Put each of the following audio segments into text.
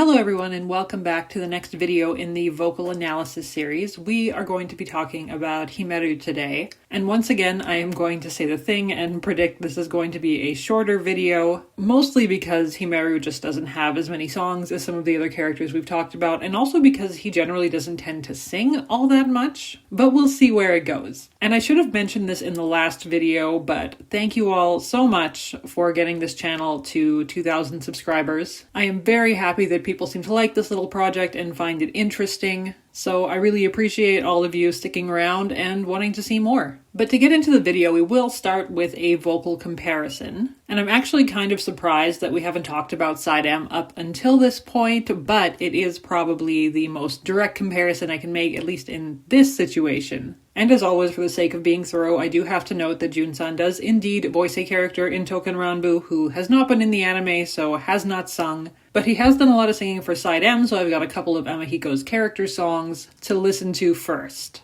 Hello everyone and welcome back to the next video in the vocal analysis series. We are going to be talking about Himeru today. And once again, I am going to say the thing and predict this is going to be a shorter video, mostly because Himeru just doesn't have as many songs as some of the other characters we've talked about, and also because he generally doesn't tend to sing all that much, but we'll see where it goes. And I should have mentioned this in the last video, but thank you all so much for getting this channel to 2,000 subscribers. I am very happy that people seem to like this little project and find it interesting. So I really appreciate all of you sticking around and wanting to see more. But to get into the video, we will start with a vocal comparison. And I'm actually kind of surprised that we haven't talked about Saidam up until this point, but it is probably the most direct comparison I can make, at least in this situation. And as always, for the sake of being thorough, I do have to note that Jun-san does indeed voice a character in Touken Ranbu who has not been in the anime, so has not sung. But he has done a lot of singing for Saidam, so I've got a couple of Amahiko's character songs to listen to first.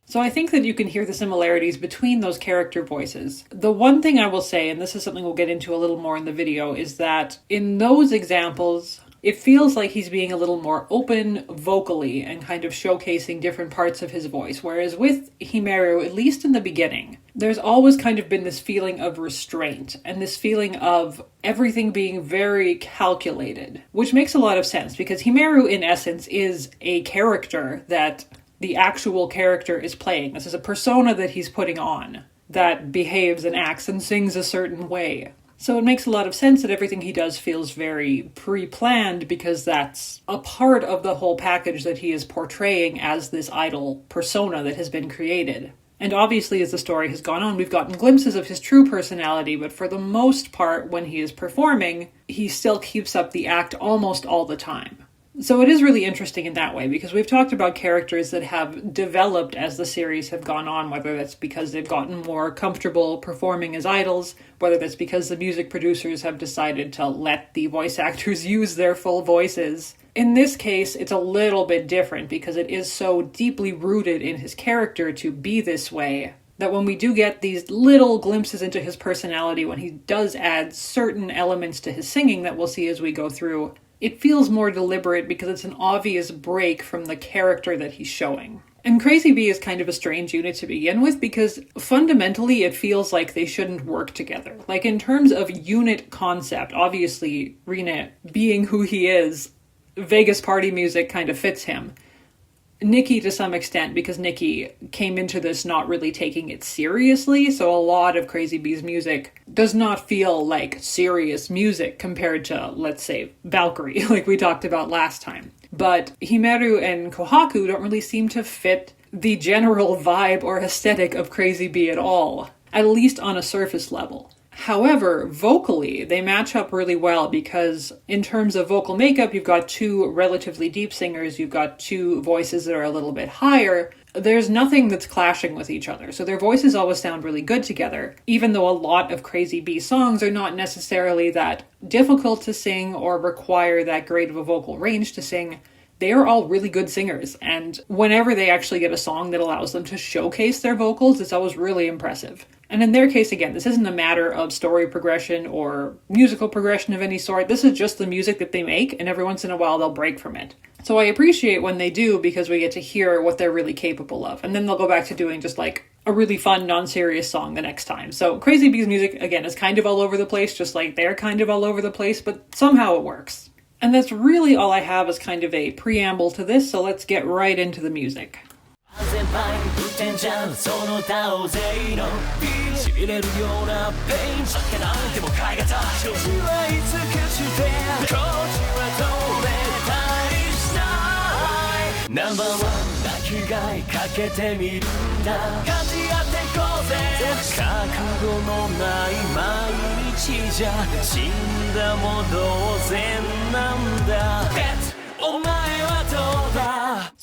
So I think that you can hear the similarities between those character voices. The one thing I will say, and this is something we'll get into a little more in the video, is that in those examples, it feels like he's being a little more open vocally and kind of showcasing different parts of his voice. Whereas with Himeru, at least in the beginning, there's always kind of been this feeling of restraint and this feeling of everything being very calculated, which makes a lot of sense because Himeru, in essence, is a character that the actual character is playing. This is a persona that he's putting on that behaves and acts and sings a certain way. So it makes a lot of sense that everything he does feels very pre-planned because that's a part of the whole package that he is portraying as this idol persona that has been created. And obviously, as the story has gone on, we've gotten glimpses of his true personality, but for the most part, when he is performing, he still keeps up the act almost all the time. So it is really interesting in that way, because we've talked about characters that have developed as the series have gone on, whether that's because they've gotten more comfortable performing as idols, whether that's because the music producers have decided to let the voice actors use their full voices. In this case, it's a little bit different because it is so deeply rooted in his character to be this way that when we do get these little glimpses into his personality, when he does add certain elements to his singing that we'll see as we go through, it feels more deliberate because it's an obvious break from the character that he's showing. And Crazy Bee is kind of a strange unit to begin with because fundamentally it feels like they shouldn't work together. Like in terms of unit concept, obviously Rina being who he is, Vegas party music kind of fits him. Nikki to some extent, because Nikki came into this not really taking it seriously, so a lot of Crazy Bee's music does not feel like serious music compared to, let's say, Valkyrie, like we talked about last time. But Himeru and Kohaku don't really seem to fit the general vibe or aesthetic of Crazy Bee at all, at least on a surface level. However, vocally, they match up really well because in terms of vocal makeup, you've got two relatively deep singers, you've got two voices that are a little bit higher. There's nothing that's clashing with each other, so their voices always sound really good together, even though a lot of Crazy Bee songs are not necessarily that difficult to sing or require that great of a vocal range to sing. They are all really good singers, and whenever they actually get a song that allows them to showcase their vocals, it's always really impressive. And in their case, again, this isn't a matter of story progression or musical progression of any sort. This is just the music that they make, and every once in a while they'll break from it. So I appreciate when they do because we get to hear what they're really capable of. And then they'll go back to doing just like a really fun, non-serious song the next time. So Crazy Bee's music, again, is kind of all over the place, just like they're kind of all over the place, but somehow it works. And that's really all I have as kind of a preamble to this, so let's get right into the music.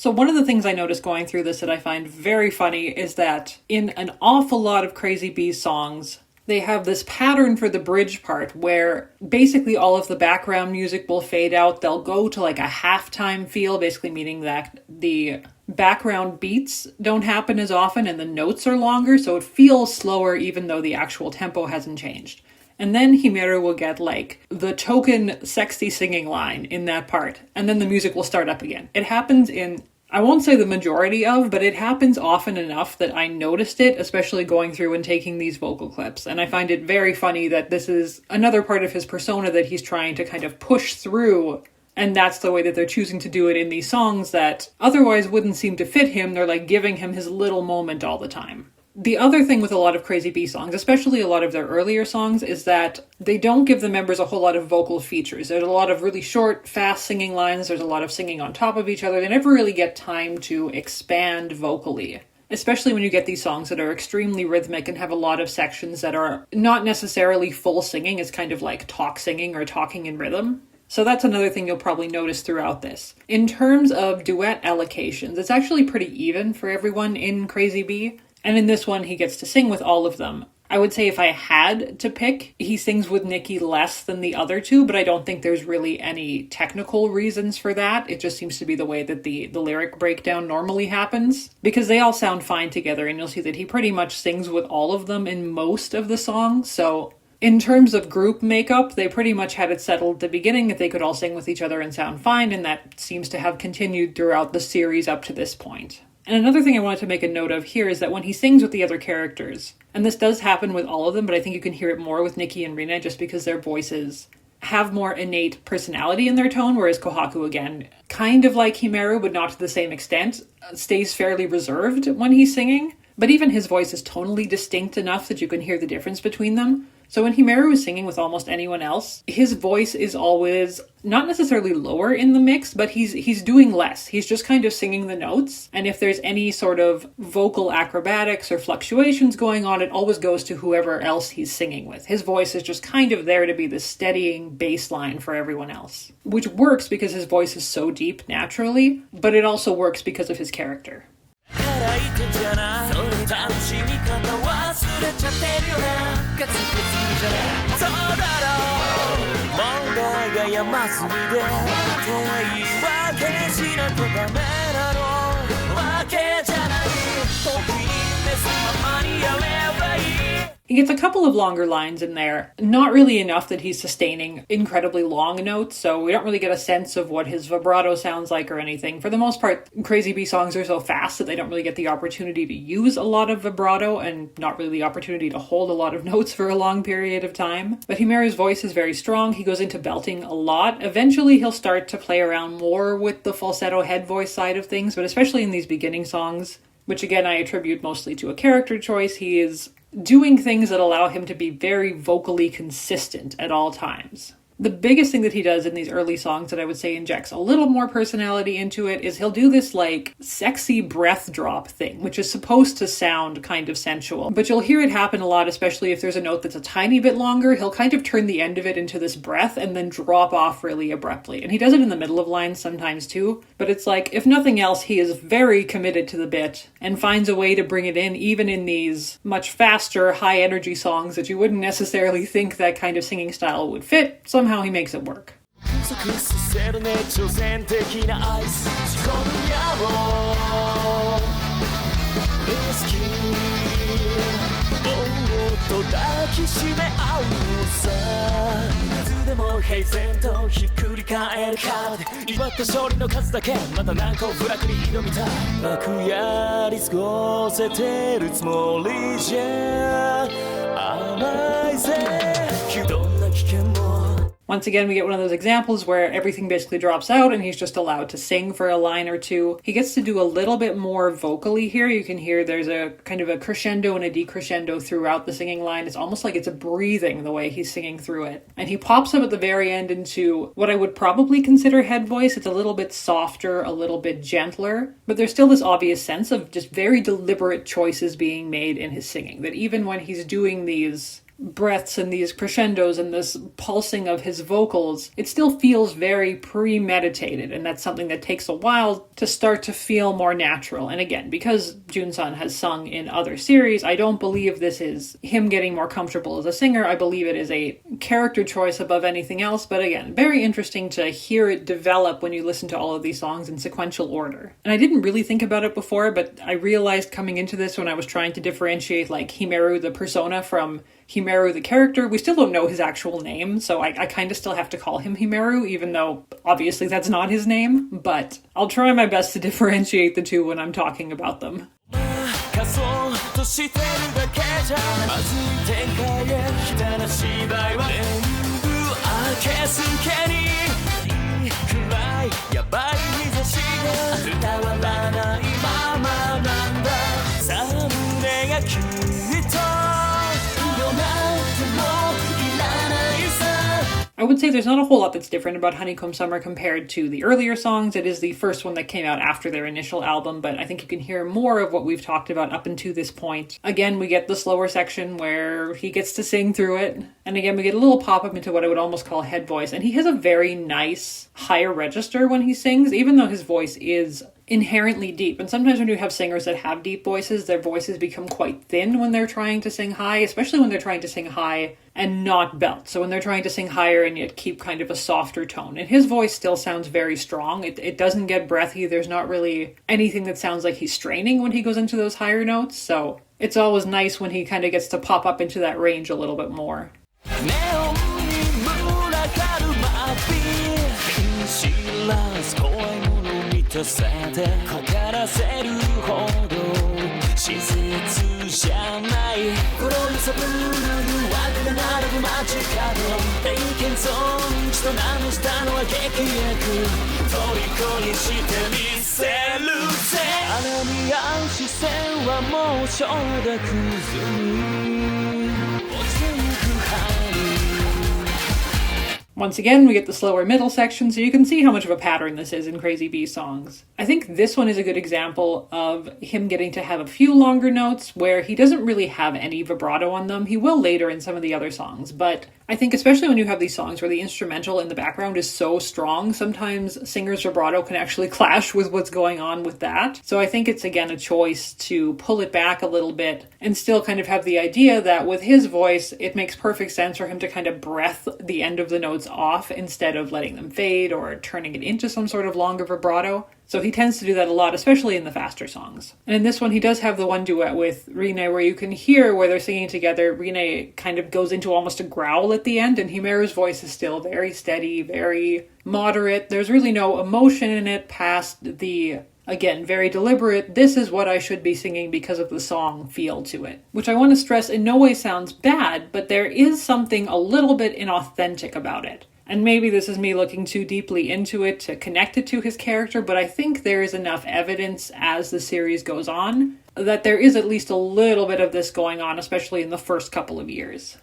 So one of the things I noticed going through this that I find very funny is that in an awful lot of Crazy Bee's songs, they have this pattern for the bridge part where basically all of the background music will fade out. They'll go to like a halftime feel, basically meaning that the background beats don't happen as often and the notes are longer, so it feels slower even though the actual tempo hasn't changed. And then Himeru will get like the token sexy singing line in that part, and then the music will start up again. It happens in, I won't say the majority of, but it happens often enough that I noticed it, especially going through and taking these vocal clips. And I find it very funny that this is another part of his persona that he's trying to kind of push through. And that's the way that they're choosing to do it in these songs that otherwise wouldn't seem to fit him. They're like giving him his little moment all the time. The other thing with a lot of Crazy Bee songs, especially a lot of their earlier songs, is that they don't give the members a whole lot of vocal features. There's a lot of really short, fast singing lines. There's a lot of singing on top of each other. They never really get time to expand vocally, especially when you get these songs that are extremely rhythmic and have a lot of sections that are not necessarily full singing. It's kind of like talk singing or talking in rhythm. So that's another thing you'll probably notice throughout this. In terms of duet allocations, it's actually pretty even for everyone in Crazy Bee. And in this one, he gets to sing with all of them. I would say if I had to pick, he sings with Nikki less than the other two, but I don't think there's really any technical reasons for that. It just seems to be the way that the lyric breakdown normally happens, because they all sound fine together, and you'll see that he pretty much sings with all of them in most of the songs. So in terms of group makeup, they pretty much had it settled at the beginning that they could all sing with each other and sound fine, and that seems to have continued throughout the series up to this point. And another thing I wanted to make a note of here is that when he sings with the other characters, and this does happen with all of them, but I think you can hear it more with Nikki and Rina just because their voices have more innate personality in their tone, whereas Kohaku, again, kind of like Himeru, but not to the same extent, stays fairly reserved when he's singing. But even his voice is tonally distinct enough that you can hear the difference between them. So when Himeru is singing with almost anyone else, his voice is always not necessarily lower in the mix, but he's doing less. He's just kind of singing the notes. And if there's any sort of vocal acrobatics or fluctuations going on, it always goes to whoever else he's singing with. His voice is just kind of there to be the steadying bass line for everyone else, which works because his voice is so deep naturally, but it also works because of his character. He gets a couple of longer lines in there, not really enough that he's sustaining incredibly long notes, so we don't really get a sense of what his vibrato sounds like or anything. For the most part, Crazy Bee songs are so fast that they don't really get the opportunity to use a lot of vibrato and not really the opportunity to hold a lot of notes for a long period of time. But Himeru's voice is very strong. He goes into belting a lot. Eventually, he'll start to play around more with the falsetto head voice side of things, but especially in these beginning songs, which again I attribute mostly to a character choice, he is doing things that allow him to be very vocally consistent at all times. The biggest thing that he does in these early songs that I would say injects a little more personality into it is he'll do this like sexy breath drop thing, which is supposed to sound kind of sensual. But you'll hear it happen a lot, especially if there's a note that's a tiny bit longer. He'll kind of turn the end of it into this breath and then drop off really abruptly. And he does it in the middle of lines sometimes too. But it's like, if nothing else, he is very committed to the bit and finds a way to bring it in even in these much faster, high energy songs that you wouldn't necessarily think that kind of singing style would fit. Somehow he makes it work. Once again, we get one of those examples where everything basically drops out and he's just allowed to sing for a line or two. He gets to do a little bit more vocally here. You can hear there's a kind of a crescendo and a decrescendo throughout the singing line. It's almost like it's a breathing the way he's singing through it. And he pops up at the very end into what I would probably consider head voice. It's a little bit softer, a little bit gentler, but there's still this obvious sense of just very deliberate choices being made in his singing, that even when he's doing these breaths and these crescendos and this pulsing of his vocals, it still feels very premeditated, and that's something that takes a while to start to feel more natural. And again, because Junsun has sung in other series, I don't believe this is him getting more comfortable as a singer. I believe it is a character choice above anything else, but again, very interesting to hear it develop when you listen to all of these songs in sequential order. And I didn't really think about it before, but I realized coming into this when I was trying to differentiate like Himeru the persona from Himeru the character, we still don't know his actual name, so I kind of still have to call him Himeru, even though obviously that's not his name, but I'll try my best to differentiate the two when I'm talking about them. I would say there's not a whole lot that's different about Honeycomb Summer compared to the earlier songs. It is the first one that came out after their initial album, but I think you can hear more of what we've talked about up until this point. Again, we get the slower section where he gets to sing through it, and again, we get a little pop-up into what I would almost call head voice, and he has a very nice higher register when he sings, even though his voice is inherently deep. And sometimes when you have singers that have deep voices, their voices become quite thin when they're trying to sing high, especially when they're trying to sing high and not belt. So when they're trying to sing higher and yet keep kind of a softer tone. And his voice still sounds very strong. It doesn't get breathy. There's not really anything that sounds like he's straining when he goes into those higher notes. So it's always nice when he kind of gets to pop up into that range a little bit more. Once again, we get the slower middle section, so you can see how much of a pattern this is in Crazy Bee songs. I think this one is a good example of him getting to have a few longer notes where he doesn't really have any vibrato on them. He will later in some of the other songs, but I think especially when you have these songs where the instrumental in the background is so strong, sometimes singers' vibrato can actually clash with what's going on with that. So I think it's, again, a choice to pull it back a little bit and still kind of have the idea that with his voice, it makes perfect sense for him to kind of breath the end of the notes off instead of letting them fade or turning it into some sort of longer vibrato. So he tends to do that a lot, especially in the faster songs. And in this one, he does have the one duet with Rine where you can hear where they're singing together. Rine kind of goes into almost a growl at the end, and Himeru's voice is still very steady, very moderate. There's really no emotion in it past the, again, very deliberate, this is what I should be singing because of the song feel to it. Which I want to stress in no way sounds bad, but there is something a little bit inauthentic about it. And maybe this is me looking too deeply into it to connect it to his character, but I think there is enough evidence as the series goes on that there is at least a little bit of this going on, especially in the first couple of years.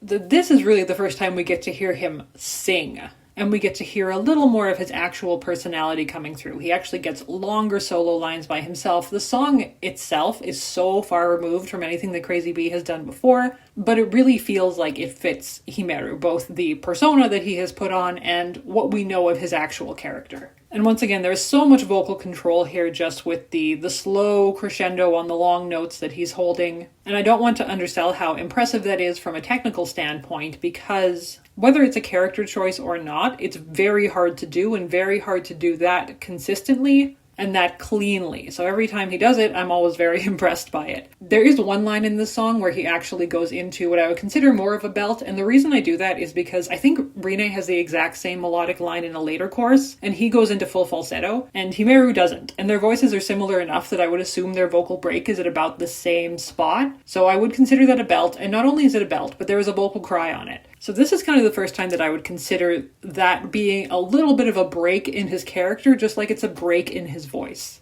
This is really the first time we get to hear him sing. And we get to hear a little more of his actual personality coming through. He actually gets longer solo lines by himself. The song itself is so far removed from anything that Crazy Bee has done before, but it really feels like it fits Himeru, both the persona that he has put on and what we know of his actual character. And once again, there's so much vocal control here just with the slow crescendo on the long notes that he's holding. And I don't want to undersell how impressive that is from a technical standpoint, because whether it's a character choice or not, it's very hard to do, and very hard to do that consistently and that cleanly. So every time he does it, I'm always very impressed by it. There is one line in this song where he actually goes into what I would consider more of a belt, and the reason I do that is because I think Rine has the exact same melodic line in a later chorus, and he goes into full falsetto, and Himeru doesn't. And their voices are similar enough that I would assume their vocal break is at about the same spot. So I would consider that a belt, and not only is it a belt, but there is a vocal cry on it. So this is kind of the first time that I would consider that being a little bit of a break in his character, just like it's a break in his voice.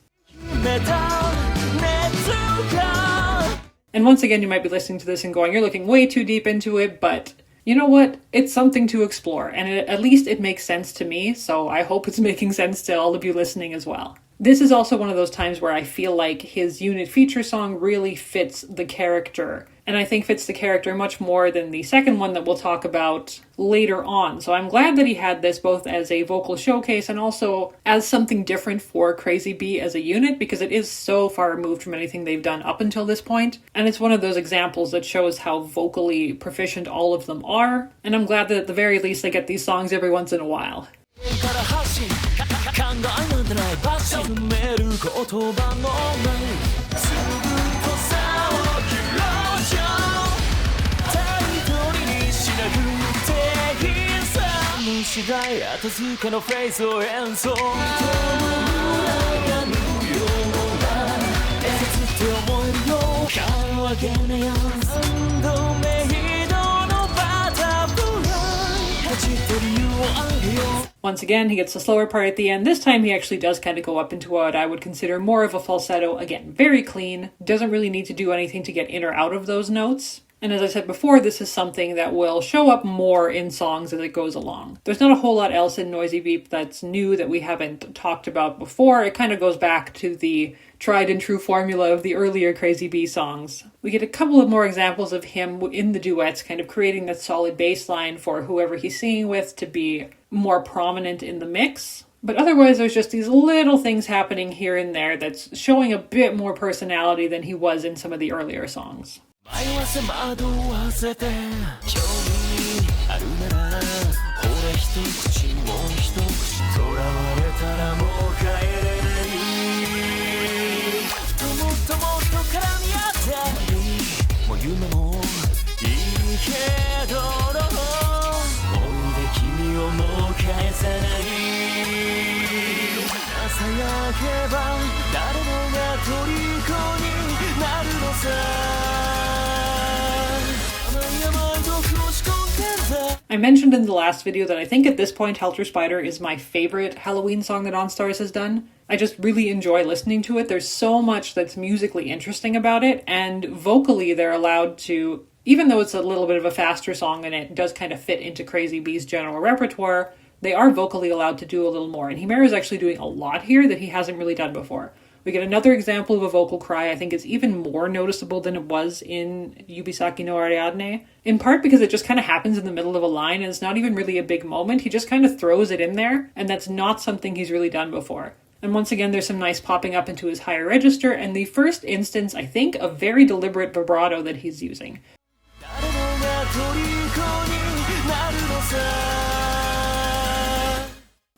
And once again, you might be listening to this and going, you're looking way too deep into it, but you know what? It's something to explore, and at least it makes sense to me, so I hope it's making sense to all of you listening as well. This is also one of those times where I feel like his unit feature song really fits the character, and I think fits the character much more than the second one that we'll talk about later on. So I'm glad that he had this both as a vocal showcase and also as something different for Crazy B as a unit, because it is so far removed from anything they've done up until this point. And it's one of those examples that shows how vocally proficient all of them are. And I'm glad that at the very least they get these songs every once in a while. Once again, he gets the slower part at the end. This time he actually does kind of go up into what I would consider more of a falsetto. Again, very clean. Doesn't really need to do anything to get in or out of those notes. And as I said before, this is something that will show up more in songs as it goes along. There's not a whole lot else in Noisy Veep that's new that we haven't talked about before. It kind of goes back to the tried and true formula of the earlier Crazy B songs. We get a couple of more examples of him in the duets, kind of creating that solid bass line for whoever he's singing with to be more prominent in the mix. But otherwise, there's just these little things happening here and there that's showing a bit more personality than he was in some of the earlier songs. I mentioned in the last video that I think at this point Helter Spider is my favorite Halloween song that OnStars has done. I just really enjoy listening to it. There's so much that's musically interesting about it, and vocally they're allowed to, even though it's a little bit of a faster song and it does kind of fit into Crazy B's general repertoire, they are vocally allowed to do a little more. And Himeru is actually doing a lot here that he hasn't really done before. We get another example of a vocal cry. I think it's even more noticeable than it was in Yubisaki no Ariadne, in part because it just kind of happens in the middle of a line and it's not even really a big moment. He just kind of throws it in there, and that's not something he's really done before. And once again, there's some nice popping up into his higher register, and the first instance, I think, of very deliberate vibrato that he's using.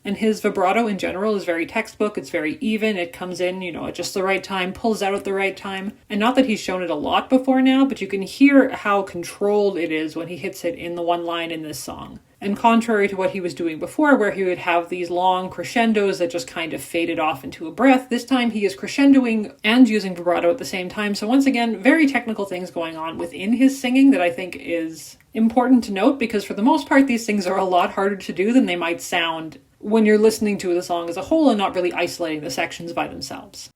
And his vibrato in general is very textbook. It's very even. It comes in, at just the right time, pulls out at the right time. And not that he's shown it a lot before now, but you can hear how controlled it is when he hits it in the one line in this song. And contrary to what he was doing before, where he would have these long crescendos that just kind of faded off into a breath, this time he is crescendoing and using vibrato at the same time. So once again, very technical things going on within his singing that I think is important to note, because for the most part, these things are a lot harder to do than they might sound when you're listening to the song as a whole and not really isolating the sections by themselves.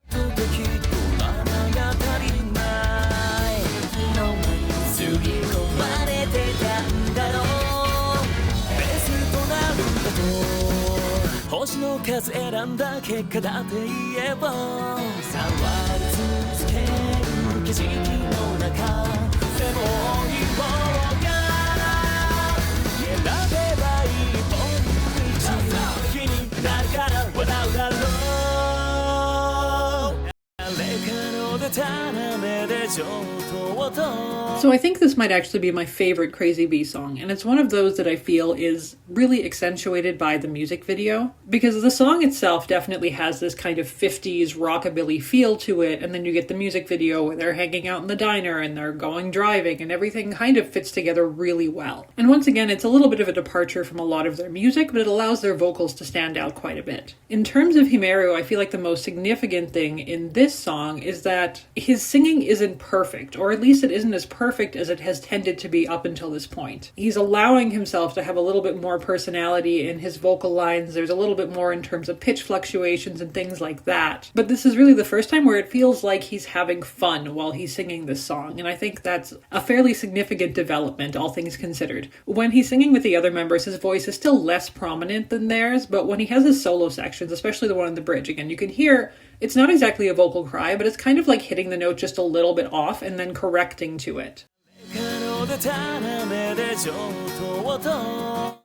So I think this might actually be my favorite Crazy Bee song, and it's one of those that I feel is really accentuated by the music video, because the song itself definitely has this kind of 50s rockabilly feel to it, and then you get the music video where they're hanging out in the diner and they're going driving, and everything kind of fits together really well. And once again, it's a little bit of a departure from a lot of their music, but it allows their vocals to stand out quite a bit. In terms of Himeru, I feel like the most significant thing in this song is that his singing isn't perfect, or at least it isn't as perfect as it has tended to be up until this point. He's allowing himself to have a little bit more personality in his vocal lines. There's a little bit more in terms of pitch fluctuations and things like that. But this is really the first time where it feels like he's having fun while he's singing this song, and I think that's a fairly significant development, all things considered. When he's singing with the other members, his voice is still less prominent than theirs, but when he has his solo sections, especially the one in the bridge, again, you can hear it's not exactly a vocal cry, but it's kind of like hitting the note just a little bit off and then correcting to it.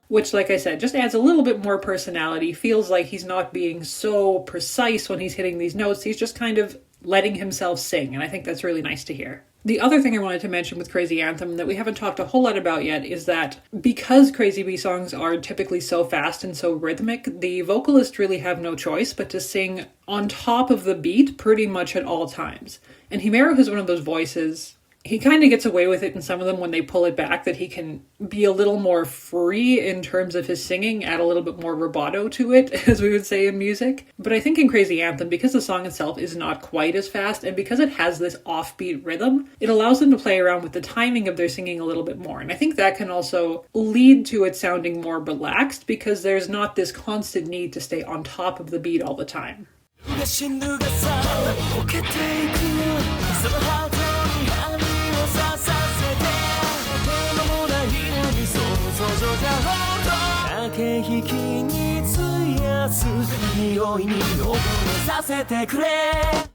Which, like I said, just adds a little bit more personality, feels like he's not being so precise when he's hitting these notes, he's just kind of letting himself sing, and I think that's really nice to hear. The other thing I wanted to mention with Crazy Anthem that we haven't talked a whole lot about yet is that because Crazy Bee songs are typically so fast and so rhythmic, the vocalists really have no choice but to sing on top of the beat pretty much at all times. And Himeru has one of those voices. He kind of gets away with it in some of them when they pull it back, that he can be a little more free in terms of his singing, add a little bit more rubato to it, as we would say in music. But I think in Crazy Anthem, because the song itself is not quite as fast, and because it has this offbeat rhythm, it allows them to play around with the timing of their singing a little bit more. And I think that can also lead to it sounding more relaxed, because there's not this constant need to stay on top of the beat all the time.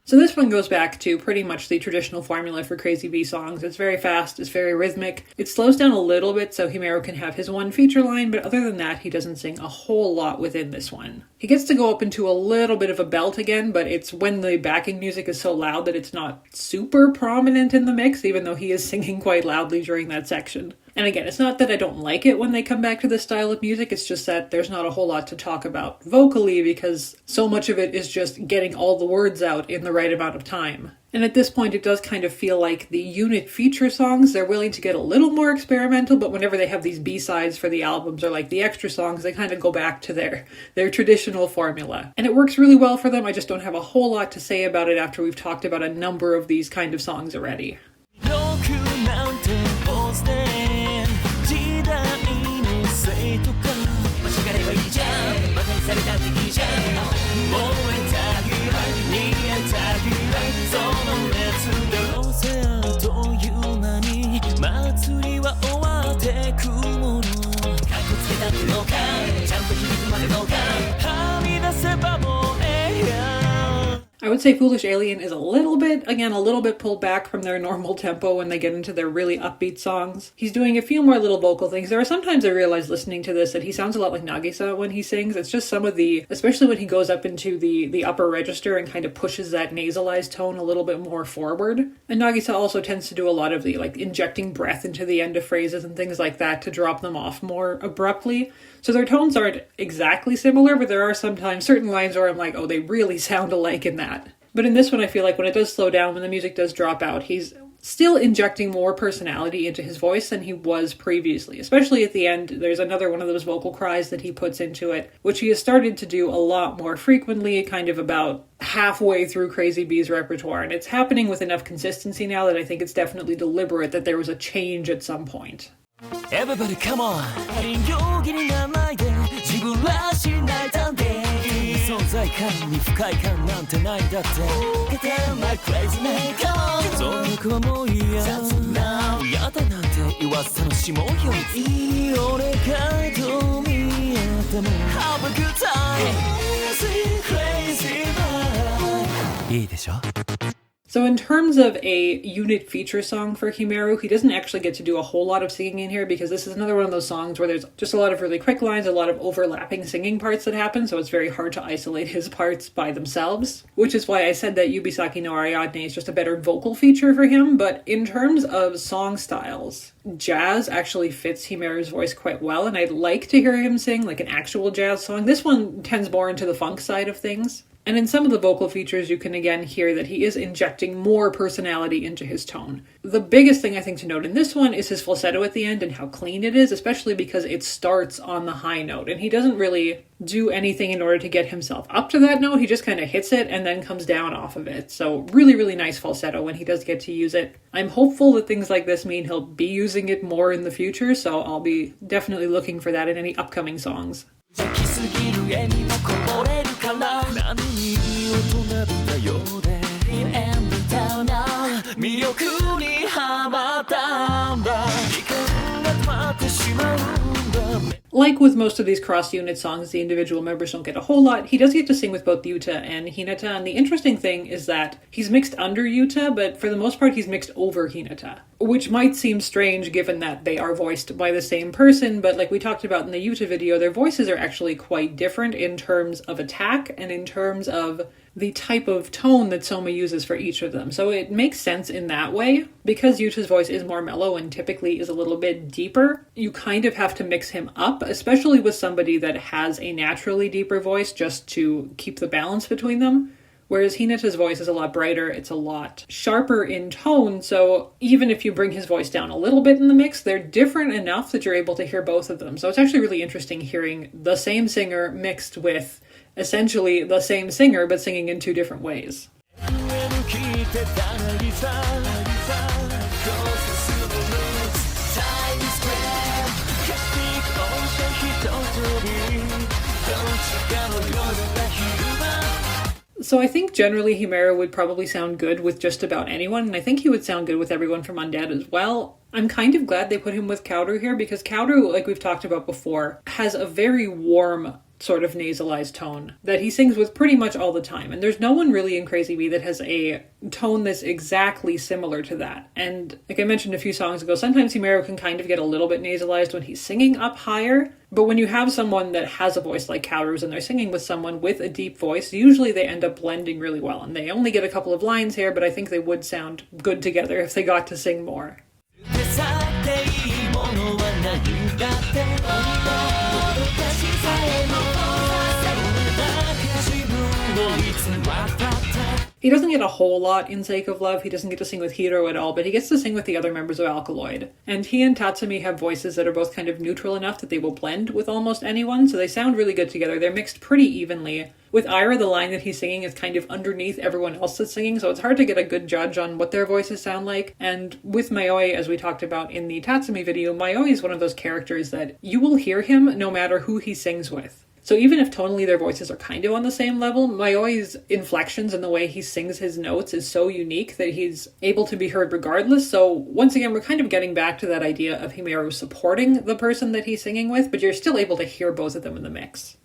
So this one goes back to pretty much the traditional formula for Crazy Bee songs. It's very fast, it's very rhythmic. It slows down a little bit so Himeru can have his one feature line, but other than that, he doesn't sing a whole lot within this one. He gets to go up into a little bit of a belt again, but it's when the backing music is so loud that it's not super prominent in the mix, even though he is singing quite loudly during that section. And again, it's not that I don't like it when they come back to this style of music, it's just that there's not a whole lot to talk about vocally because so much of it is just getting all the words out in the right amount of time. And at this point, it does kind of feel like the unit feature songs, they're willing to get a little more experimental, but whenever they have these B-sides for the albums or like the extra songs, they kind of go back to their traditional formula. And it works really well for them, I just don't have a whole lot to say about it after we've talked about a number of these kind of songs already. I would say Foolish Alien is a little bit pulled back from their normal tempo when they get into their really upbeat songs. He's doing a few more little vocal things. There are sometimes I realize listening to this that he sounds a lot like Nagisa when he sings. It's just some of the, especially when he goes up into the upper register and kind of pushes that nasalized tone a little bit more forward. And Nagisa also tends to do a lot of the like injecting breath into the end of phrases and things like that to drop them off more abruptly. So their tones aren't exactly similar, but there are sometimes certain lines where I'm like, oh, they really sound alike in that. But in this one, I feel like when it does slow down, when the music does drop out, he's still injecting more personality into his voice than he was previously. Especially at the end, there's another one of those vocal cries that he puts into it, which he has started to do a lot more frequently, kind of about halfway through Crazy Bee's repertoire. And it's happening with enough consistency now that I think it's definitely deliberate that there was a change at some point. Everybody come on 容疑にならないで自分らしないたんで存在感に不快感なんてないだってかけて My crazy man come on そんな子はもういいや雑なやだなんて言わず楽しもうよいい俺がどう見えても Have a good time Crazy crazy boy いいでしょ So in terms of a unit feature song for Himeru, he doesn't actually get to do a whole lot of singing in here because this is another one of those songs where there's just a lot of really quick lines, a lot of overlapping singing parts that happen, so it's very hard to isolate his parts by themselves, which is why I said that Yubisaki no Ariadne is just a better vocal feature for him. But in terms of song styles, jazz actually fits Himeru's voice quite well, and I'd like to hear him sing like an actual jazz song. This one tends more into the funk side of things. And in some of the vocal features, you can again hear that he is injecting more personality into his tone. The biggest thing I think to note in this one is his falsetto at the end and how clean it is, especially because it starts on the high note. And he doesn't really do anything in order to get himself up to that note. He just kind of hits it and then comes down off of it. So really, really nice falsetto when he does get to use it. I'm hopeful that things like this mean he'll be using it more in the future, so I'll be definitely looking for that in any upcoming songs. 好きすぎる絵にもこぼれるから何に大人びたようで Feel and be down now 魅力にハマったんだ時間が止まってしまうんだ Like with most of these cross-unit songs, the individual members don't get a whole lot. He does get to sing with both Yuta and Hinata, and the interesting thing is that he's mixed under Yuta, but for the most part he's mixed over Hinata, which might seem strange given that they are voiced by the same person, but like we talked about in the Yuta video, their voices are actually quite different in terms of attack and in terms of the type of tone that Soma uses for each of them. So it makes sense in that way. Because Yuta's voice is more mellow and typically is a little bit deeper, you kind of have to mix him up, especially with somebody that has a naturally deeper voice just to keep the balance between them. Whereas Hinata's voice is a lot brighter, it's a lot sharper in tone, so even if you bring his voice down a little bit in the mix, they're different enough that you're able to hear both of them. So it's actually really interesting hearing the same singer mixed with essentially the same singer but singing in two different ways. So I think generally Himeru would probably sound good with just about anyone, and I think he would sound good with everyone from Undead as well. I'm kind of glad they put him with Kaoru here because Kaoru, like we've talked about before, has a very warm sort of nasalized tone that he sings with pretty much all the time. And there's no one really in Crazy Bee that has a tone that's exactly similar to that. And like I mentioned a few songs ago, sometimes Himeru can kind of get a little bit nasalized when he's singing up higher. But when you have someone that has a voice like Kaoru's and they're singing with someone with a deep voice, usually they end up blending really well. And they only get a couple of lines here, but I think they would sound good together if they got to sing more. He doesn't get a whole lot in Sake of Love. He doesn't get to sing with Hiro at all, but he gets to sing with the other members of Alkaloid. And he and Tatsumi have voices that are both kind of neutral enough that they will blend with almost anyone, so they sound really good together. They're mixed pretty evenly. With Aira, the line that he's singing is kind of underneath everyone else that's singing, so it's hard to get a good judge on what their voices sound like. And with Mayoi, as we talked about in the Tatsumi video, Mayoi is one of those characters that you will hear him no matter who he sings with. So even if tonally their voices are kind of on the same level, Mayoi's inflections and the way he sings his notes is so unique that he's able to be heard regardless. So once again, we're kind of getting back to that idea of Himeru supporting the person that he's singing with, but you're still able to hear both of them in the mix.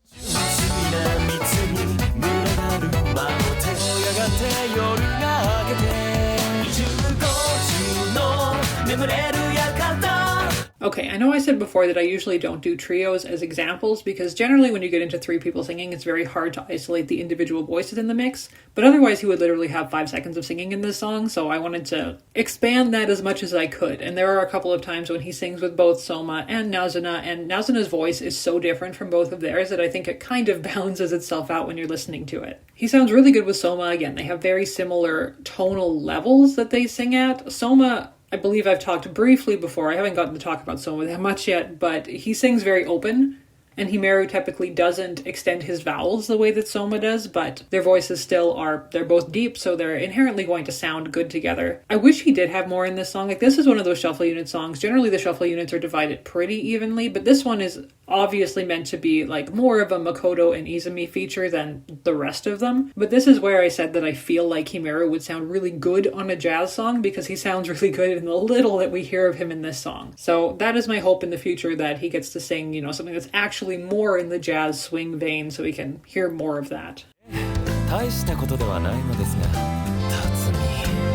Okay, I know I said before that I usually don't do trios as examples because generally when you get into three people singing, it's very hard to isolate the individual voices in the mix, but otherwise he would literally have 5 seconds of singing in this song, so I wanted to expand that as much as I could. And there are a couple of times when he sings with both Soma and Nazuna, and Nazuna's voice is so different from both of theirs that I think it kind of balances itself out when you're listening to it. He sounds really good with Soma. Again, they have very similar tonal levels that they sing at. Soma, I believe I've talked briefly before. I haven't gotten to talk about Soma that much yet, but he sings very open, and Himeru typically doesn't extend his vowels the way that Soma does, but their voices still are, they're both deep, so they're inherently going to sound good together. I wish he did have more in this song. Like, this is one of those shuffle unit songs. Generally, the shuffle units are divided pretty evenly, but this one is obviously meant to be like more of a Makoto and Izumi feature than the rest of them. But this is where I said that I feel like Himeru would sound really good on a jazz song because he sounds really good in the little that we hear of him in this song. So that is my hope in the future, that he gets to sing, you know, something that's actually more in the jazz swing vein so we can hear more of that. 大したことではないのですが、辰巳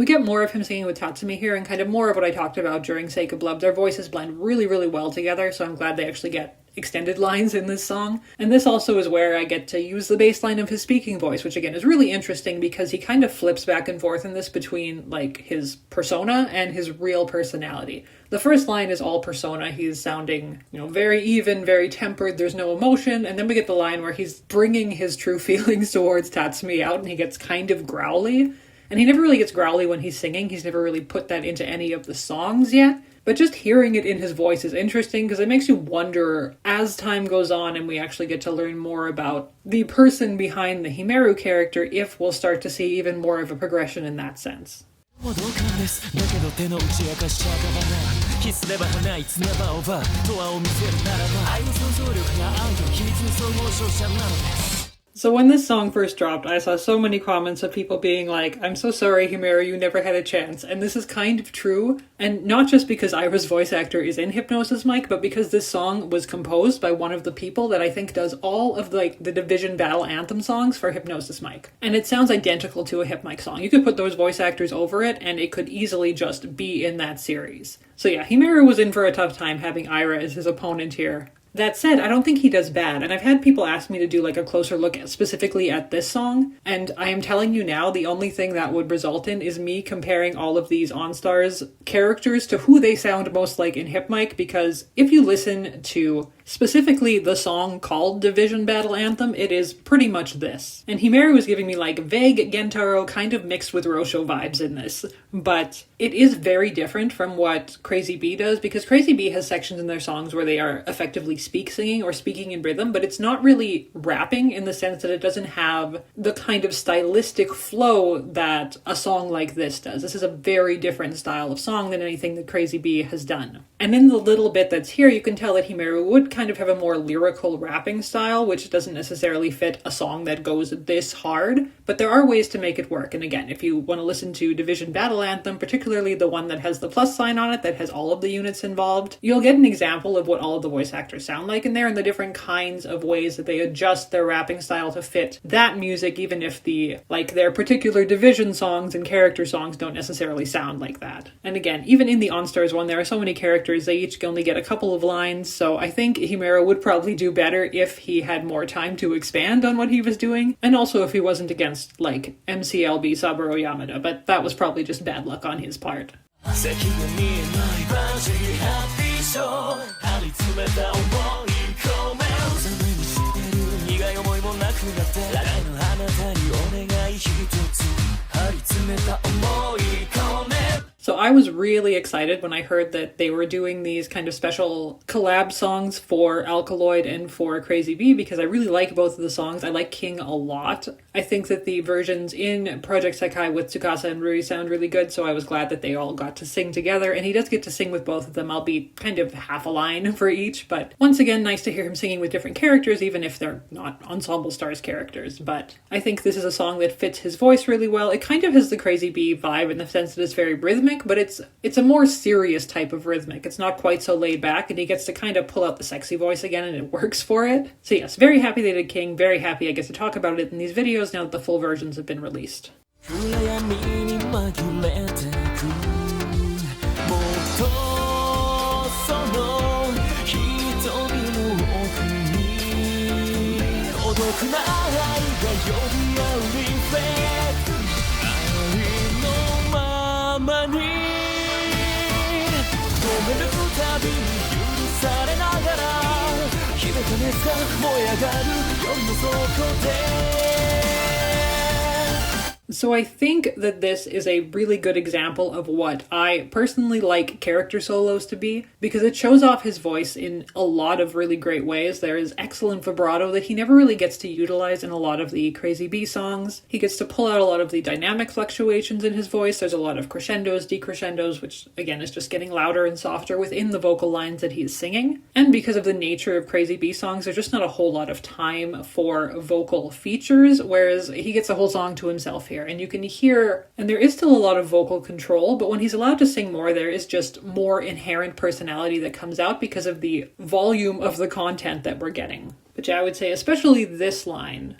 We get more of him singing with Tatsumi here, and kind of more of what I talked about during Sake of Love. Their voices blend really, really well together, so I'm glad they actually get extended lines in this song. And this also is where I get to use the bass line of his speaking voice, which again is really interesting because he kind of flips back and forth in this between like his persona and his real personality. The first line is all persona. He's sounding, very even, very tempered. There's no emotion. And then we get the line where he's bringing his true feelings towards Tatsumi out and he gets kind of growly. And he never really gets growly when he's singing. He's never really put that into any of the songs yet. But just hearing it in his voice is interesting because it makes you wonder as time goes on and we actually get to learn more about the person behind the Himeru character if we'll start to see even more of a progression in that sense. So when this song first dropped, I saw so many comments of people being like, I'm so sorry, Himeru, you never had a chance. And this is kind of true. And not just because Ira's voice actor is in Hypnosis Mic, but because this song was composed by one of the people that I think does all of the Division Battle Anthem songs for Hypnosis Mic. And it sounds identical to a Hyp Mic song. You could put those voice actors over it and it could easily just be in that series. So yeah, Himeru was in for a tough time having Ira as his opponent here. That said, I don't think he does bad, and I've had people ask me to do a closer look specifically at this song, and I am telling you now, the only thing that would result in is me comparing all of these OnStars characters to who they sound most like in Hyp Mic, because if you listen to specifically the song called Division Battle Anthem, it is pretty much this. And Himeru was giving me vague Gentaro kind of mixed with Rosho vibes in this, but it is very different from what Crazy B does, because Crazy B has sections in their songs where they are effectively singing or speaking in rhythm, but it's not really rapping in the sense that it doesn't have the kind of stylistic flow that a song like this does. This is a very different style of song than anything that Crazy B has done. And in the little bit that's here, you can tell that Himeru would kind of have a more lyrical rapping style, which doesn't necessarily fit a song that goes this hard, but there are ways to make it work. And again, if you want to listen to Division Battle Anthem, particularly the one that has the plus sign on it, that has all of the units involved, you'll get an example of what all of the voice actors sound like in there and the different kinds of ways that they adjust their rapping style to fit that music, even if their particular division songs and character songs don't necessarily sound like that. And again, even in the OnStars one, there are so many characters, they each only get a couple of lines, so I think Himeru would probably do better if he had more time to expand on what he was doing, and also if he wasn't against, MCLB Saburo Yamada, but that was probably just bad luck on his part. So I was really excited when I heard that they were doing these kind of special collab songs for Alkaloid and for Crazy B, because I really like both of the songs. I like King a lot. I think that the versions in Project Sekai with Tsukasa and Rui sound really good, so I was glad that they all got to sing together, and he does get to sing with both of them. I'll be kind of half a line for each, but once again, nice to hear him singing with different characters, even if they're not Ensemble Stars characters. But I think this is a song that fits his voice really well. It kind of has the Crazy B vibe in the sense that it's very rhythmic, but it's a more serious type of rhythmic. It's not quite so laid back, and he gets to kind of pull out the sexy voice again, and it works for it. So yes, very happy they did King, very happy I get to talk about it in these videos now that the full versions have been released. So I think that this is a really good example of what I personally like character solos to be, because it shows off his voice in a lot of really great ways. There is excellent vibrato that he never really gets to utilize in a lot of the Crazy B songs. He gets to pull out a lot of the dynamic fluctuations in his voice. There's a lot of crescendos, decrescendos, which again is just getting louder and softer within the vocal lines that he's singing. And because of the nature of Crazy B songs, there's just not a whole lot of time for vocal features, whereas he gets a whole song to himself here. And you can hear, and there is still a lot of vocal control, but when he's allowed to sing more, there is just more inherent personality that comes out because of the volume of the content that we're getting. But yeah, I would say especially this line.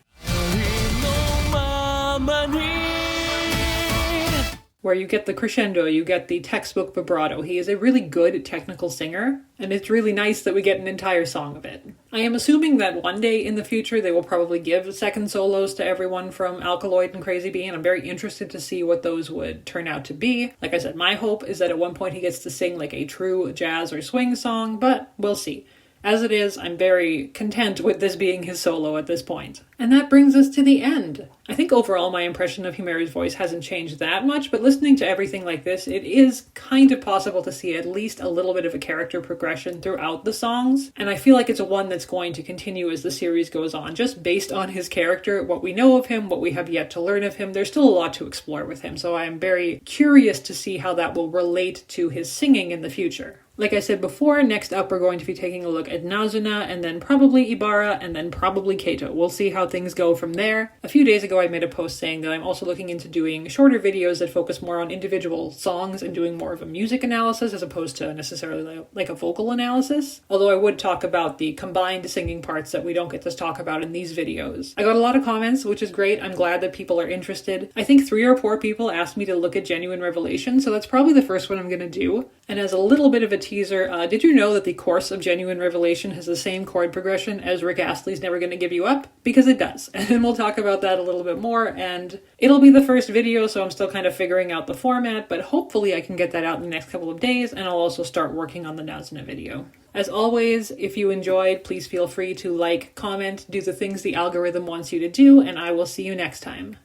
where you get the crescendo, you get the textbook vibrato. He is a really good technical singer, and it's really nice that we get an entire song of it. I am assuming that one day in the future they will probably give second solos to everyone from Alkaloid and Crazy Bee, and I'm very interested to see what those would turn out to be. Like I said, my hope is that at one point he gets to sing like a true jazz or swing song, but we'll see. As it is, I'm very content with this being his solo at this point. And that brings us to the end. I think overall my impression of Himeru's voice hasn't changed that much, but listening to everything like this, it is kind of possible to see at least a little bit of a character progression throughout the songs. And I feel like it's one that's going to continue as the series goes on, just based on his character, what we know of him, what we have yet to learn of him. There's still a lot to explore with him, so I am very curious to see how that will relate to his singing in the future. Like I said before, next up we're going to be taking a look at Nazuna, and then probably Ibara, and then probably Keito. We'll see how things go from there. A few days ago I made a post saying that I'm also looking into doing shorter videos that focus more on individual songs and doing more of a music analysis as opposed to necessarily like a vocal analysis. Although I would talk about the combined singing parts that we don't get to talk about in these videos. I got a lot of comments, which is great. I'm glad that people are interested. I think 3 or 4 people asked me to look at Genuine Revelation, so that's probably the first one I'm going to do. And as a little bit of a teaser, did you know that the course of Genuine Revelation has the same chord progression as Rick Astley's Never Gonna Give You Up? Because it does. And we'll talk about that a little bit more, and it'll be the first video, so I'm still kind of figuring out the format, but hopefully I can get that out in the next couple of days, and I'll also start working on the Nazuna video. As always, if you enjoyed, please feel free to like, comment, do the things the algorithm wants you to do, and I will see you next time.